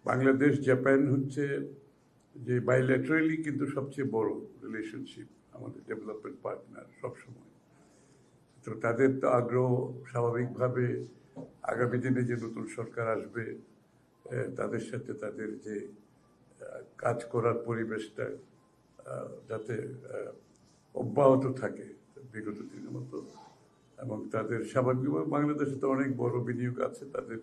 Bangladesh Japan হচ্ছে যে bilaterally কিন্তু সবচেয়ে বড় রিলেশনশিপ, আমাদের ডেভেলপমেন্ট পার্টনার সবসময়। তো তাদের তো আগ্রহ স্বাভাবিকভাবে আগামী দিনে যে নতুন সরকার আসবে তাদের সাথে তাদের যে কাজ করার পরিবেশটা যাতে অব্যাহত থাকে বিগত দিনের মতো, এবং তাদের স্বাভাবিকভাবে বাংলাদেশে তো অনেক বড় বিনিয়োগ আছে, তাদের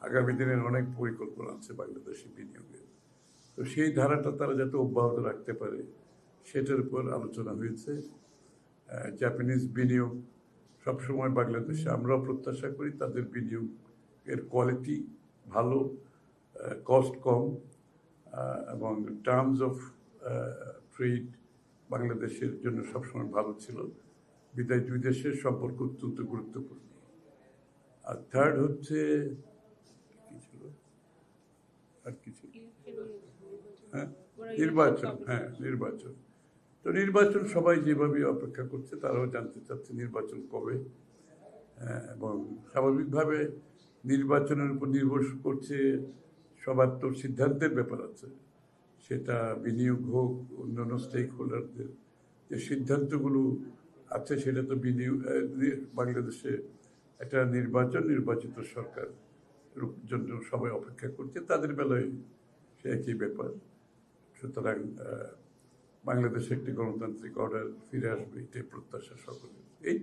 আগামী দিনের অনেক পরিকল্পনা আছে বাংলাদেশি বিনিয়োগের। তো সেই ধারাটা তারা যাতে অব্যাহত রাখতে পারে সেটার উপর আলোচনা হয়েছে। জাপানিজ বিনিয়োগ সবসময় বাংলাদেশে আমরাও প্রত্যাশা করি তাদের বিনিয়োগের কোয়ালিটি ভালো, কস্ট কম, এবং টার্মস অফ ট্রেড বাংলাদেশের জন্য সবসময় ভালো ছিল, বিদায় দুই দেশের সম্পর্ক অত্যন্ত গুরুত্বপূর্ণ। আর থার্ড হচ্ছে কি ছিল, আর কিছু নির্বাচন। হ্যাঁ, নির্বাচন। তো নির্বাচন সবাই যেভাবে অপেক্ষা করছে তারাও জানতে চাচ্ছে নির্বাচন কবে, এবং স্বাভাবিকভাবে নির্বাচনের উপর নির্ভর করছে সবার তো সিদ্ধান্তের ব্যাপার আছে, সেটা বিনিয়োগ হোক, অন্যান্য স্টেক হোল্ডারদের যে সিদ্ধান্তগুলো আছে সেটা তো বিনিয়োগ বাংলাদেশে একটা নির্বাচিত সরকার জন্য সবাই অপেক্ষা করছে, তাদের বেলায় সে একই ব্যাপার। সুতরাং বাংলাদেশে একটি গণতান্ত্রিক অর্ডার ফিরে আসবে এটাই প্রত্যাশা সকলের। এই